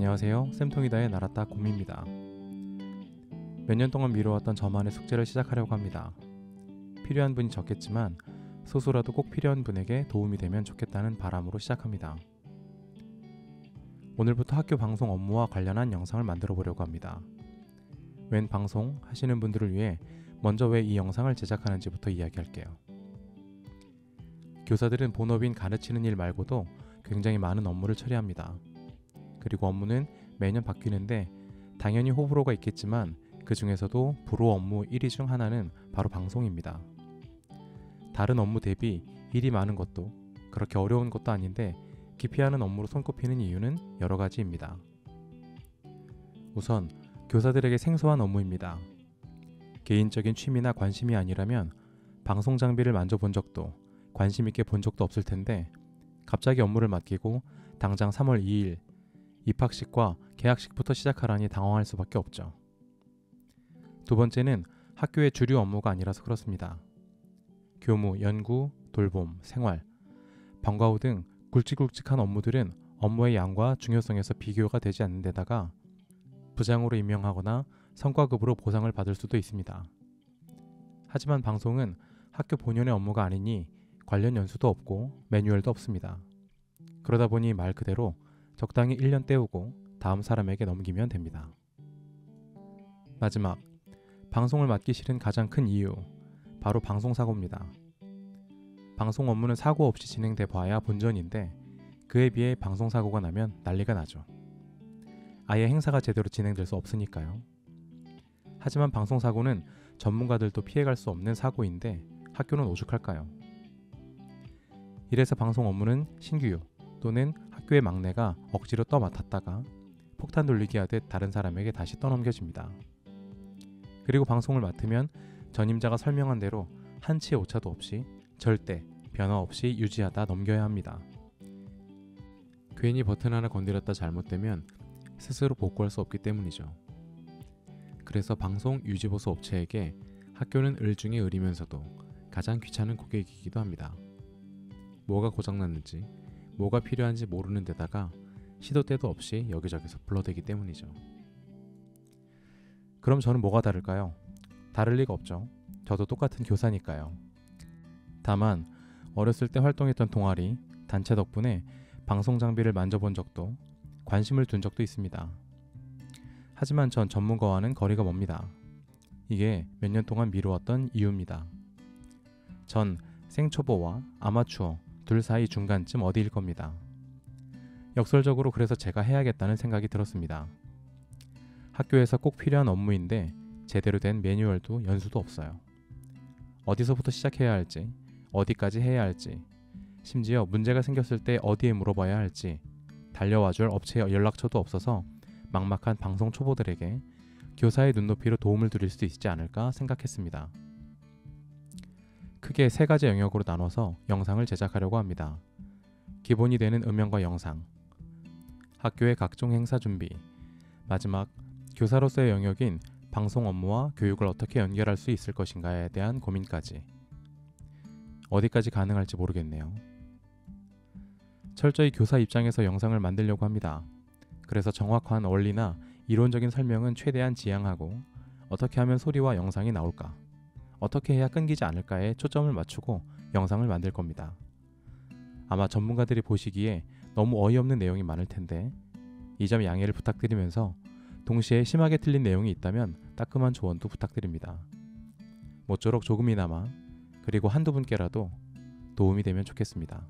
안녕하세요. 쌤통이다의 나라따 곰입니다. 몇 년 동안 미뤄왔던 저만의 숙제를 시작하려고 합니다. 필요한 분이 적겠지만 소수라도 꼭 필요한 분에게 도움이 되면 좋겠다는 바람으로 시작합니다. 오늘부터 학교 방송 업무와 관련한 영상을 만들어 보려고 합니다. 웬 방송 하시는 분들을 위해 먼저 왜 이 영상을 제작하는지부터 이야기할게요. 교사들은 본업인 가르치는 일 말고도 굉장히 많은 업무를 처리합니다. 그리고 업무는 매년 바뀌는데 당연히 호불호가 있겠지만 그 중에서도 불호 업무 1위 중 하나는 바로 방송입니다. 다른 업무 대비 일이 많은 것도 그렇게 어려운 것도 아닌데 기피하는 업무로 손꼽히는 이유는 여러 가지입니다. 우선 교사들에게 생소한 업무입니다. 개인적인 취미나 관심이 아니라면 방송 장비를 만져본 적도 관심 있게 본 적도 없을 텐데 갑자기 업무를 맡기고 당장 3월 2일 입학식과 개학식부터 시작하라니 당황할 수밖에 없죠. 두 번째는 학교의 주류 업무가 아니라서 그렇습니다. 교무, 연구, 돌봄, 생활, 방과 후 등 굵직굵직한 업무들은 업무의 양과 중요성에서 비교가 되지 않는 데다가 부장으로 임명하거나 성과급으로 보상을 받을 수도 있습니다. 하지만 방송은 학교 본연의 업무가 아니니 관련 연수도 없고 매뉴얼도 없습니다. 그러다 보니 말 그대로 적당히 1년 때우고 다음 사람에게 넘기면 됩니다. 마지막, 방송을 맡기 싫은 가장 큰 이유, 바로 방송사고입니다. 방송 업무는 사고 없이 진행돼 봐야 본전인데 그에 비해 방송사고가 나면 난리가 나죠. 아예 행사가 제대로 진행될 수 없으니까요. 하지만 방송사고는 전문가들도 피해갈 수 없는 사고인데 학교는 오죽할까요? 이래서 방송 업무는 신규 또는 학교의 막내가 억지로 떠맡았다가 폭탄 돌리기 하듯 다른 사람에게 다시 떠넘겨집니다. 그리고 방송을 맡으면 전임자가 설명한 대로 한치의 오차도 없이 절대 변화 없이 유지하다 넘겨야 합니다. 괜히 버튼 하나 건드렸다 잘못되면 스스로 복구할 수 없기 때문이죠. 그래서 방송 유지보수 업체에게 학교는 을 중에 을이면서도 가장 귀찮은 고객이기도 합니다. 뭐가 고장났는지 뭐가 필요한지 모르는 데다가 시도 때도 없이 여기저기서 불러대기 때문이죠. 그럼 저는 뭐가 다를까요? 다를 리가 없죠. 저도 똑같은 교사니까요. 다만 어렸을 때 활동했던 동아리, 단체 덕분에 방송 장비를 만져본 적도 관심을 둔 적도 있습니다. 하지만 전 전문가와는 거리가 멉니다. 이게 몇 년 동안 미루었던 이유입니다. 전 생초보와 아마추어 둘 사이 중간쯤 어디일 겁니다. 역설적으로 그래서 제가 해야겠다는 생각이 들었습니다. 학교에서 꼭 필요한 업무인데 제대로 된 매뉴얼도 연수도 없어요. 어디서부터 시작해야 할지, 어디까지 해야 할지, 심지어 문제가 생겼을 때 어디에 물어봐야 할지 달려와줄 업체 연락처도 없어서 막막한 방송 초보들에게 교사의 눈높이로 도움을 드릴 수 있지 않을까 생각했습니다. 크게 세 가지 영역으로 나눠서 영상을 제작하려고 합니다. 기본이 되는 음영과 영상, 학교의 각종 행사 준비, 마지막 교사로서의 영역인 방송 업무와 교육을 어떻게 연결할 수 있을 것인가에 대한 고민까지. 어디까지 가능할지 모르겠네요. 철저히 교사 입장에서 영상을 만들려고 합니다. 그래서 정확한 원리나 이론적인 설명은 최대한 지양하고 어떻게 하면 소리와 영상이 나올까? 어떻게 해야 끊기지 않을까에 초점을 맞추고 영상을 만들 겁니다. 아마 전문가들이 보시기에 너무 어이없는 내용이 많을 텐데 이 점 양해를 부탁드리면서 동시에 심하게 틀린 내용이 있다면 따끔한 조언도 부탁드립니다. 모쪼록 조금이나마 그리고 한두 분께라도 도움이 되면 좋겠습니다.